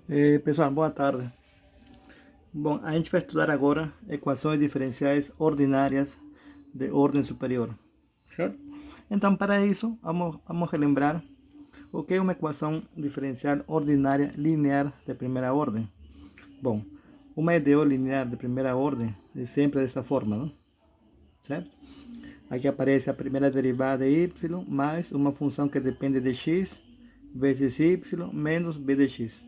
Pessoal, boa tarde. Bom, a gente vai estudar agora equações diferenciais ordinárias de ordem superior, certo? Então, para isso, vamos relembrar o que é uma equação diferencial ordinária linear de primeira ordem. Bom, uma EDO linear de primeira ordem é sempre dessa forma, não? Certo? Aqui aparece a primeira derivada de y mais uma função que depende de x vezes y menos b de x.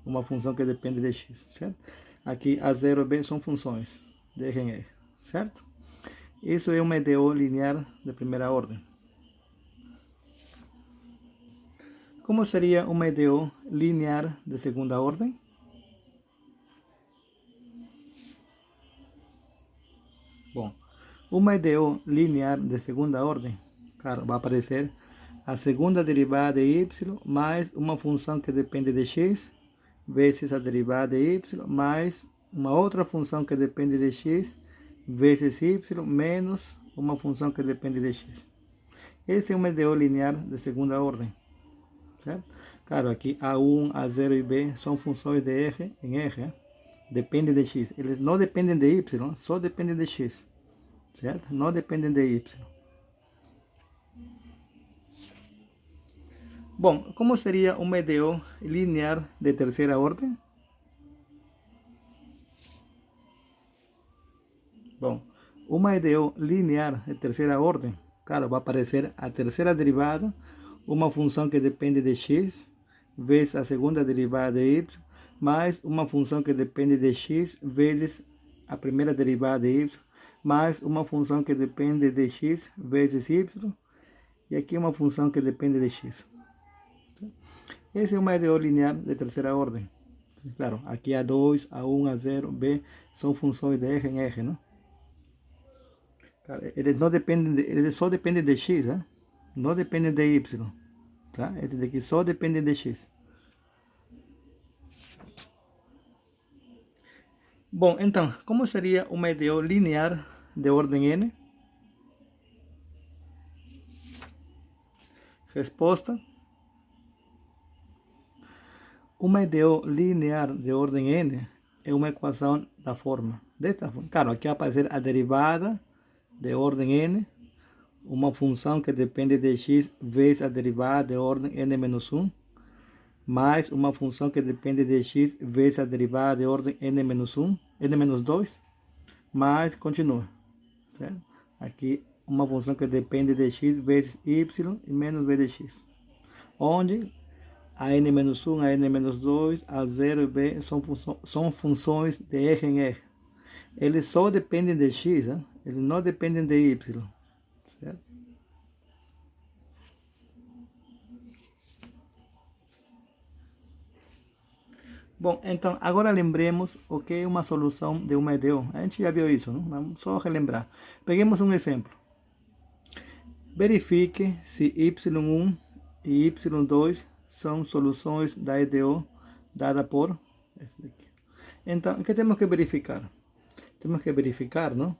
Uma função que depende de x, certo? Aqui A0 e B são funções de R em R, certo? Isso é uma EDO linear de primeira ordem. Como seria uma EDO linear de segunda ordem? Bom, uma EDO linear de segunda ordem, claro, vai aparecer a segunda derivada de y mais uma função que depende de x vezes a derivada de y mais uma outra função que depende de x vezes y menos uma função que depende de x. Esse é um EDO linear de segunda ordem, certo? Claro, aqui A1, A0 e B são funções de R em R, dependem de x. Eles não dependem de y, só dependem de x, certo? Não dependem de y. Bom, como seria uma EDO linear de terceira ordem? Bom, uma EDO linear de terceira ordem, claro, vai aparecer a terceira derivada, uma função que depende de x, vezes a segunda derivada de y, mais uma função que depende de x, vezes a primeira derivada de y, mais uma função que depende de x, vezes y, e aqui uma função que depende de x. Essa é uma EDO linear de terceira ordem. Claro, aqui A2, A1, A0, B são funções de R em R, não? Eles não dependem, eles só dependem de x, né? Não dependem de y, tá? Esse daqui só depende de x. Bom, então, como seria uma EDO linear de ordem n? Resposta: uma EDO linear de ordem n é uma equação da forma, desta forma. Claro, aqui vai aparecer a derivada de ordem n, uma função que depende de x vezes a derivada de ordem n-1, mais uma função que depende de x vezes a derivada de ordem n-1, n-2, mais continua, certo? Aqui uma função que depende de x vezes y e menos b de x, onde a n-1, a n-2, a 0 e b são funções de R em R. Eles só dependem de x, né? Eles não dependem de y, certo? Bom, então agora lembremos o que é uma solução de uma EDO. A gente já viu isso, não? Vamos só relembrar. Peguemos um exemplo. Verifique se y1 e y2 são soluções da EDO dada por esse daqui. Então, o que temos que verificar? Temos que verificar, não?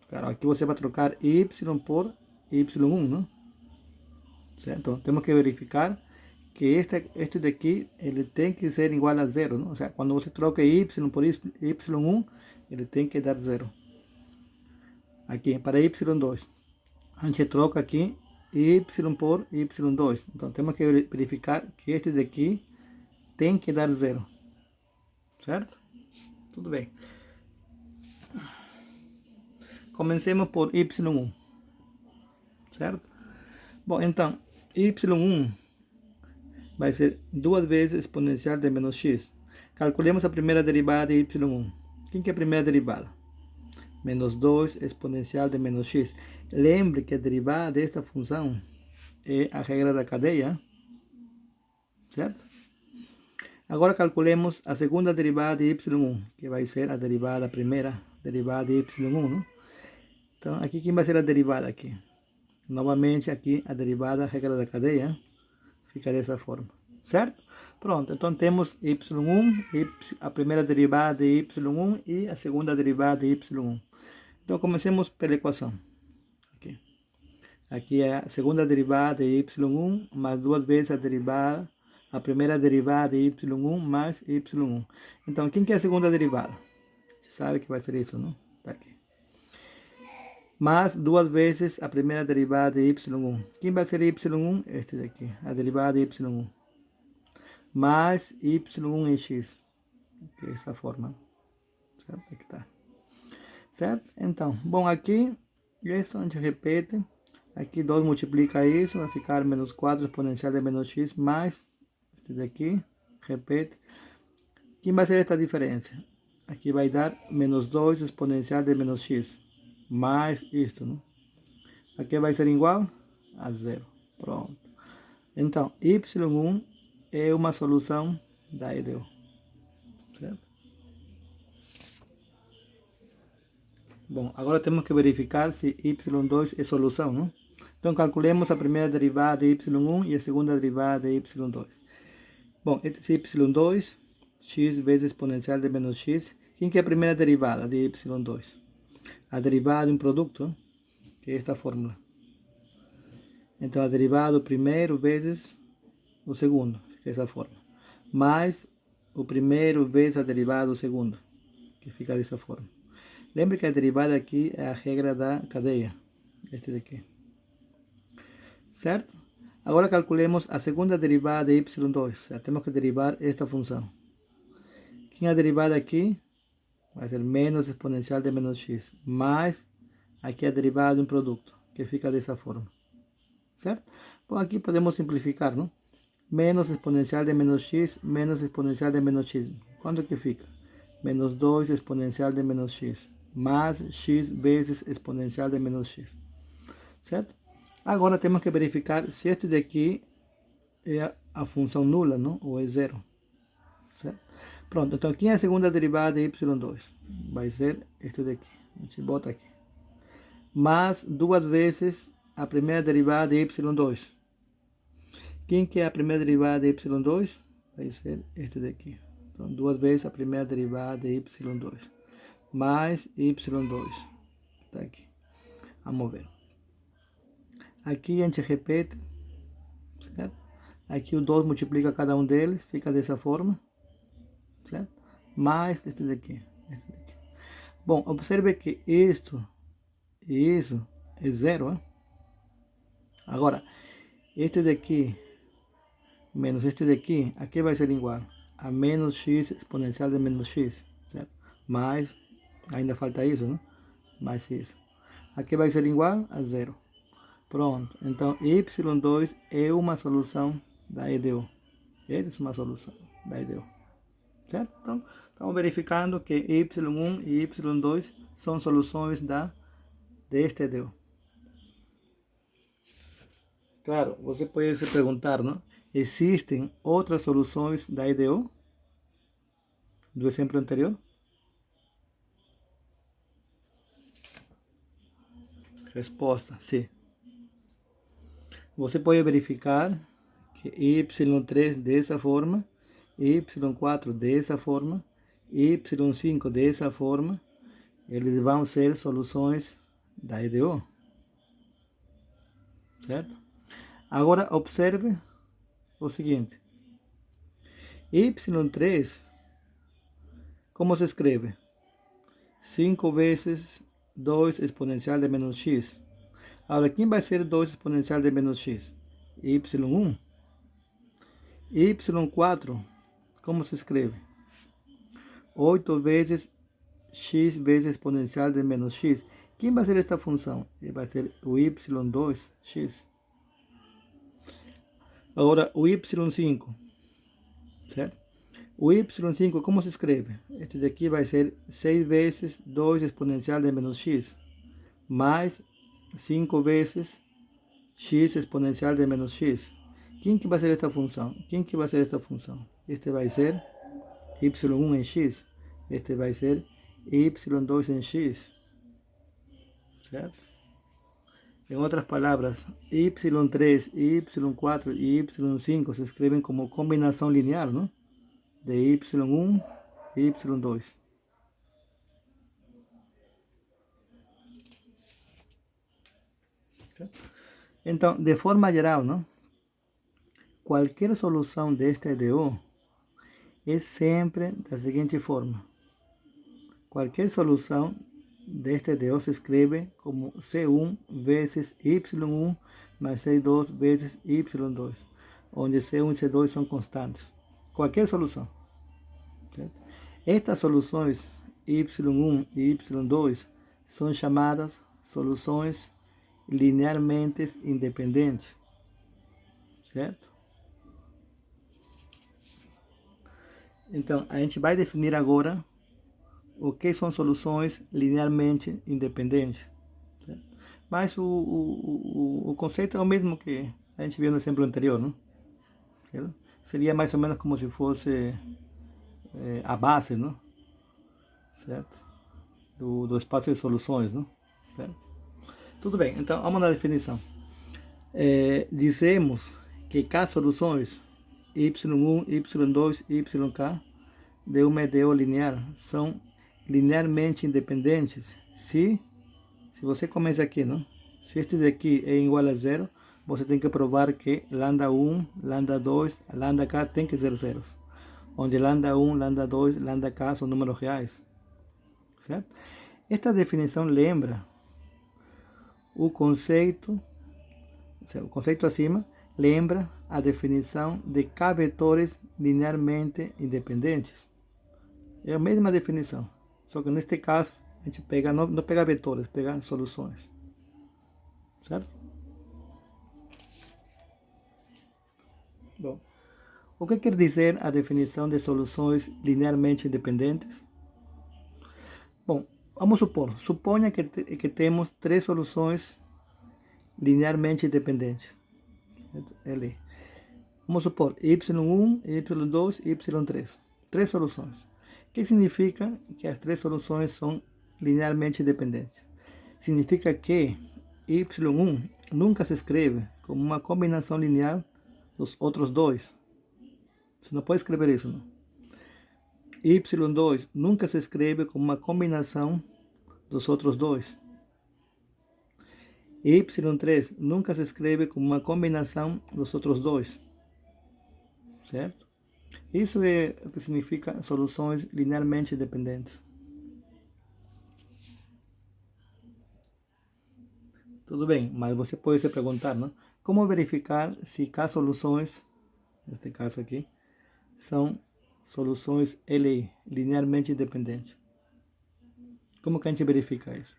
Claro, aqui você vai trocar y por y1, não? Certo? Então, temos que verificar que este daqui ele tem que ser igual a zero, não? Ou seja, quando você troca y por y1, ele tem que dar zero. Aqui, para y2. A gente troca aqui y por y2. Então, temos que verificar que este daqui tem que dar zero. Certo? Tudo bem. Comecemos por y1. Certo? Bom, então, y1 vai ser 2 vezes exponencial de menos x. Calculemos a primeira derivada de y1. Quem que é a primeira derivada? Menos 2 exponencial de menos x. Lembre que a derivada desta função é a regra da cadeia, certo? Agora calculemos a segunda derivada de y1, que vai ser a derivada, a primeira derivada de y1, não? Então, aqui quem vai ser a derivada aqui? Novamente aqui a derivada, a regra da cadeia, fica dessa forma, certo? Pronto, então temos y1, a primeira derivada de y1 e a segunda derivada de y1. Então comecemos pela equação. Aqui é a segunda derivada de y1 mais 2 vezes a derivada, a primeira derivada de y1 mais y1. Então, quem que é a segunda derivada? Você sabe que vai ser isso, não? Tá aqui. Mais duas vezes a primeira derivada de y1. Quem vai ser y1? Este daqui, a derivada de y1. Mais y1 em x, que é essa forma. Certo? Aqui tá. Certo? Então, bom, aqui, isso a gente repete. Aqui 2 multiplica isso, vai ficar menos 4 exponencial de menos x mais, este daqui, repete. Quem vai ser esta diferença? Aqui vai dar menos 2 exponencial de menos x, mais isto, né? Aqui vai ser igual a zero. Pronto. Então, y1 é uma solução da EDO. Certo? Bom, agora temos que verificar se y2 é solução, não? Então, calculemos a primeira derivada de y1 e a segunda derivada de y2. Bom, este é y2, x vezes exponencial de menos x. Quem que é a primeira derivada de y2? A derivada de um produto, que é esta fórmula. Então, a derivada do primeiro vezes o segundo, que é essa forma. Mais o primeiro vezes a derivada do segundo, que fica dessa forma. Lembre que a derivada aqui é a regra da cadeia. Este daqui. Certo? Agora calculemos a segunda derivada de y2. Temos que derivar esta função. Quem é a derivada aqui? Vai ser menos exponencial de menos x. Mais aqui a derivada de um produto, que fica dessa forma. Certo? Bom, aqui podemos simplificar, não? Menos exponencial de menos x, menos exponencial de menos x. Quanto que fica? Menos 2 exponencial de menos x. Mais x vezes exponencial de menos x. Certo? Agora temos que verificar se este daqui é a função nula, não? Ou é zero. Certo? Pronto, então aqui é a segunda derivada de y2. Vai ser este daqui. A gente bota aqui. Mais duas vezes a primeira derivada de y2. Quem que é a primeira derivada de y2? Vai ser este daqui. Então, duas vezes a primeira derivada de y2. Mais y2. Tá aqui. Vamos ver. Aqui a gente repete. Certo? Aqui o 2 multiplica cada um deles. Fica dessa forma. Certo? Mais este daqui. Este daqui. Bom, observe que isto e isso é zero. Hein? Agora, este daqui menos este daqui, aqui vai ser igual a menos x exponencial de menos x, certo? Mais, ainda falta isso, né? Mais isso. Aqui vai ser igual a zero. Pronto, então y2 é uma solução da EDO. Essa é uma solução da EDO. Certo? Então, estamos verificando que y1 e y2 são soluções deste EDO. Claro, você pode se perguntar, não? Existem outras soluções da EDO? Do exemplo anterior? Resposta, sim. Você pode verificar que y3 dessa forma, y4 dessa forma, y5 dessa forma, eles vão ser soluções da EDO. Certo? Agora, observe o seguinte. y3, como se escreve? 5 vezes 2 exponencial de menos x. Agora, quem vai ser 2 exponencial de menos x? y1. y4, como se escreve? 8 vezes x vezes exponencial de menos x. Quem vai ser esta função? Vai ser o y2x. Agora, o y5, certo? O y5, como se escreve? Este daqui vai ser 6 vezes 2 exponencial de menos x, mais 5 vezes x exponencial de menos x. Quem que vai ser esta função? Quem que vai ser esta função? Este vai ser y1 em x. Este vai ser y2 em x. Certo? Em outras palavras, y3, y4 e y5 se escrevem como combinação linear, não? De y1 e y2. Então, de forma geral, não? qualquer solução desta EDO é sempre da seguinte forma. Qualquer solução desta EDO se escreve como C1 vezes Y1 mais C2 vezes Y2, onde C1 e C2 são constantes. Qualquer solução. Certo? Estas soluções Y1 e Y2 são chamadas soluções linearmente independentes. Certo? Então, a gente vai definir agora o que são soluções linearmente independentes. Certo? Mas o conceito é o mesmo que a gente viu no exemplo anterior, não? Certo? Seria mais ou menos como se fosse a base, não? Certo? Do espaço de soluções, não? Certo? Tudo bem, então vamos na definição. Dizemos que K soluções y1, y2, yk de uma EDO linear são linearmente independentes se você começa aqui, não? Se isto daqui é igual a zero, você tem que provar que lambda 1, lambda 2, lambda k tem que ser zeros. Onde lambda 1, lambda 2, lambda k são números reais. Certo? Esta definição lembra o conceito acima, lembra a definição de K vetores linearmente independentes. É a mesma definição, só que neste caso a gente pega, não pega vetores, pega soluções. Certo? Bom, o que quer dizer a definição de soluções linearmente independentes? Bom, vamos supor, suponha que temos três soluções linearmente independentes. L. Vamos supor y1, y2, y3. Três soluções. O que significa que as três soluções são linearmente independentes? Significa que y1 nunca se escreve como uma combinação linear dos outros dois. Você não pode escrever isso, não. y2 nunca se escreve como uma combinação dos outros dois. y3 nunca se escreve como uma combinação dos outros dois. Certo? Isso é o que significa soluções linearmente independentes. Tudo bem, mas você pode se perguntar, não? Como verificar se K soluções, neste caso aqui, são soluções LI, linearmente independentes? Como que a gente verifica isso?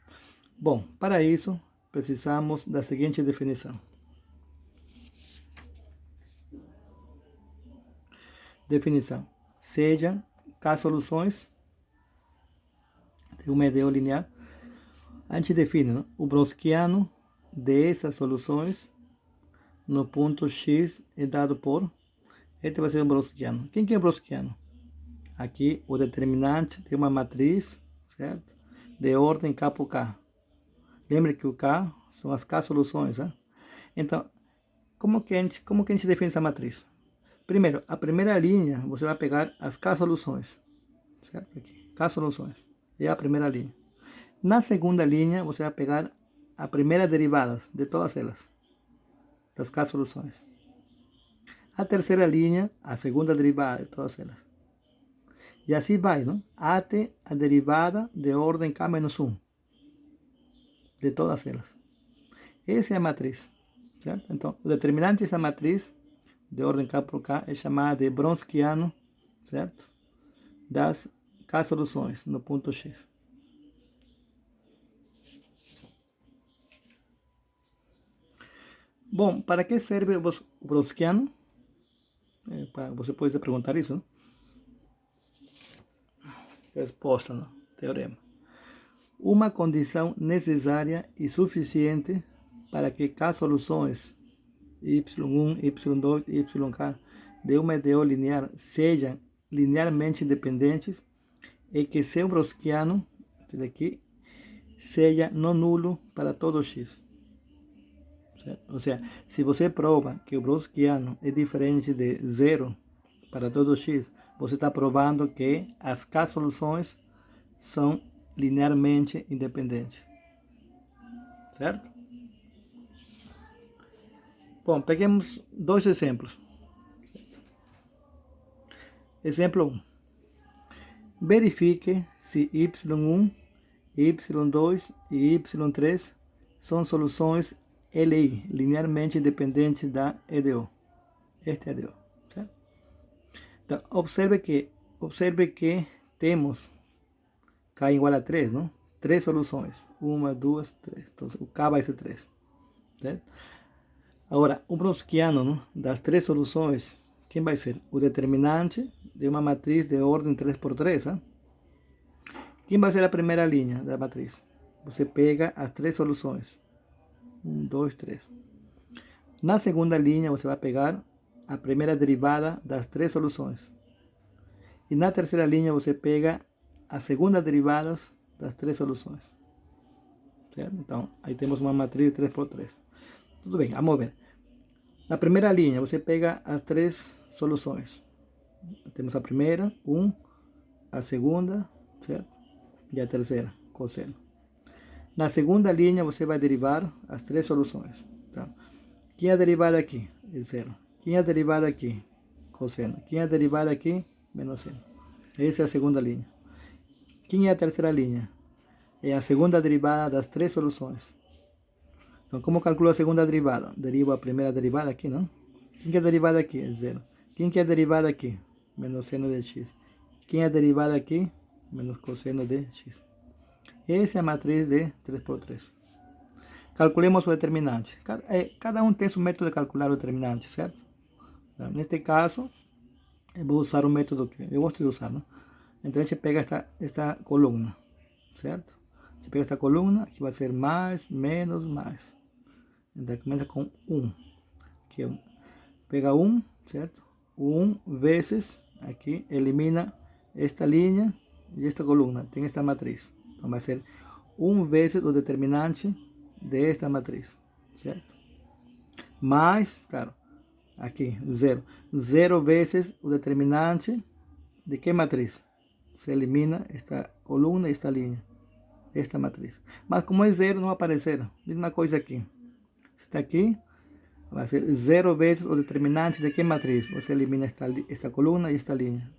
Bom, para isso, precisamos da seguinte definição. Definição. Sejam K soluções de uma EDO linear. A gente define, não? O browskiano dessas soluções no ponto X é dado por... Este vai ser o browskiano. Quem que é o browskiano? Aqui o determinante de uma matriz, certo? De ordem K por K. Lembre que o K são as K soluções, né? Então, como que a gente define essa matriz? Primeiro, a primeira linha, você vai pegar as K soluções. Certo? Aqui, K soluções. É a primeira linha. Na segunda linha, você vai pegar a primeira derivada de todas elas. Das K soluções. A terceira linha, a segunda derivada de todas elas. E assim vai, não? Até a derivada de ordem K-1. De todas elas. Essa é a matriz. Certo? Então, o determinante dessa matriz de ordem K por K é chamada de browskiano, certo? Das K soluções no ponto X. Bom, para que serve o browskiano? Você pode se perguntar isso, não? Resposta, não? Teorema. Uma condição necessária e suficiente para que K soluções y1, y2 e yk de uma EDO linear sejam linearmente independentes é que seu browskiano, daqui, seja não nulo para todo x. Certo? Ou seja, se você prova que o browskiano é diferente de zero para todo x, você está provando que as K soluções são linearmente independentes. Certo? Bom, peguemos dois exemplos. Exemplo 1. Verifique se y1, y2 e y3 são soluções LI, linearmente independentes da EDO. Este é EDO, certo? Então, observe que temos K igual a 3, não? 3 soluções. 1, 2, 3. Então, o K vai ser 3. Certo? Agora, o browskiano, não? Das 3 soluções, quem vai ser? O determinante de uma matriz de ordem 3x3. Hein? Quem vai ser a primeira linha da matriz? Você pega as 3 soluções. 1, 2, 3. Na segunda linha, você vai pegar a primeira derivada das 3 soluções. E na terceira linha, você pega as segundas derivadas das 3 soluções. Certo? Então, aí temos uma matriz 3x3. Tudo bem, vamos ver. Na primeira linha, você pega as 3 soluções. Temos a primeira, 1, a segunda, certo? E a terceira, cosseno. Na segunda linha, você vai derivar as 3 soluções. Tá? Quem é a derivada aqui? É 0. Quem é a derivada aqui? Cosseno. Quem é a derivada aqui? Menos seno. Essa é a segunda linha. Quem é a terceira linha? É a segunda derivada das 3 soluções. Então, como calculo a segunda derivada? Derivo a primeira derivada aqui, não? Quem que é a derivada aqui? É 0. Quem que é a derivada aqui? Menos seno de x. Quem é a derivada aqui? Menos cosseno de x. Essa é a matriz de 3x3. Calculemos o determinante. Cada um tem seu método de calcular o determinante, certo? Então, neste caso, eu vou usar o método que eu gosto de usar, não? Então, a gente pega esta coluna, certo? A gente pega esta coluna, que vai ser mais, menos, mais. Então, começa com 1. Aqui, pega 1, certo? 1 vezes, aqui, elimina esta linha e esta coluna. Tem esta matriz. Então, vai ser 1 vezes o determinante desta matriz, certo? Mais, claro, aqui, 0. 0 vezes o determinante de que matriz? Se elimina esta coluna e esta linha. Esta matriz. Mas como é 0, não vai aparecer. Mesma coisa aqui. Está aqui, vai ser 0 vezes o determinante de que matriz? Você elimina esta coluna e esta linha.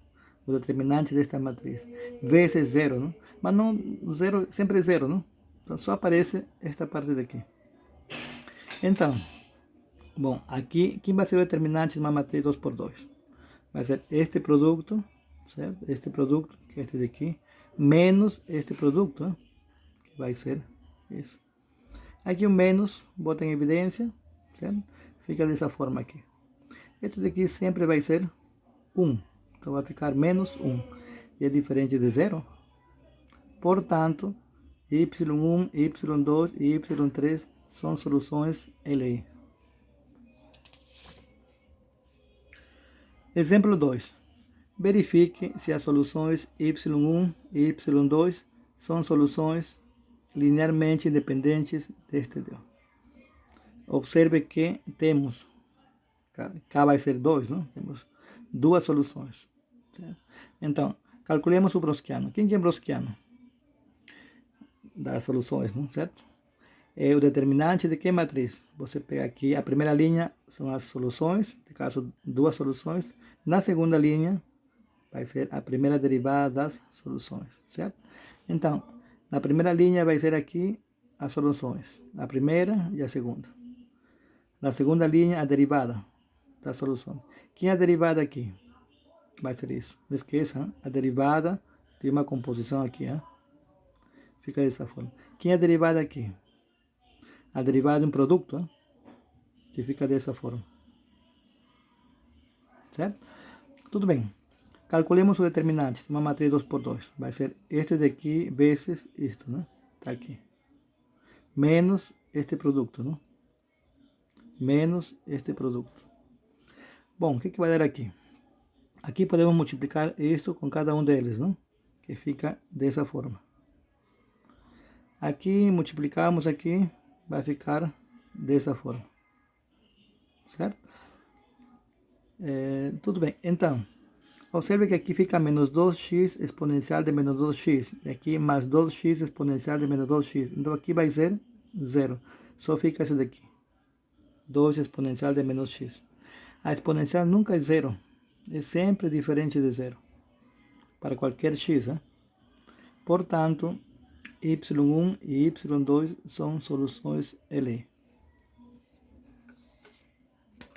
O determinante desta matriz. Vezes 0, não? Mas não, 0, sempre é 0, não? Então só aparece esta parte daqui. Então, bom, aqui, quem vai ser o determinante de uma matriz 2x2? Vai ser este produto, certo? Este produto, que é este daqui, menos este produto, né? Que vai ser isso. Aqui o menos, bota em evidência, certo? Fica dessa forma aqui. Este daqui sempre vai ser 1. Então vai ficar menos 1. E é diferente de 0. Portanto, y1, y2 e y3 são soluções LI. Exemplo 2. Verifique se as soluções y1 e y2 são soluções linearmente independentes deste DO. Observe que temos, K vai ser 2, não? Temos 2 soluções. Certo? Então, calculemos o browskiano. Quem é browskiano? Das soluções, não? Certo? É o determinante de que matriz? Você pega aqui, a primeira linha são as soluções, no caso, 2 soluções. Na segunda linha, vai ser a primeira derivada das soluções, certo? Então, na primeira linha vai ser aqui as soluções, a primeira e a segunda. Na segunda linha, a derivada das soluções. Quem é a derivada aqui? Vai ser isso. Não esqueça, a derivada de uma composição aqui. Fica dessa forma. Quem é a derivada aqui? A derivada de um produto, que fica dessa forma. Certo? Tudo bem. Calculemos o determinante de uma matriz 2x2. Vai ser este daqui vezes isto, né? Tá aqui. Menos este produto, né? Menos este produto. Bom, o que vai dar aqui? Aqui podemos multiplicar isto com cada um deles, né? Que fica dessa forma. Aqui, multiplicamos aqui, vai ficar dessa forma. Certo? Tudo bem. Então, observe que aqui fica menos 2x exponencial de menos 2x. E aqui mais 2x exponencial de menos 2x. Então aqui vai ser 0. Só fica isso daqui. 2 exponencial de menos x. A exponencial nunca é 0. é sempre diferente de zero, para qualquer x. Portanto, y1 e y2 são soluções LE.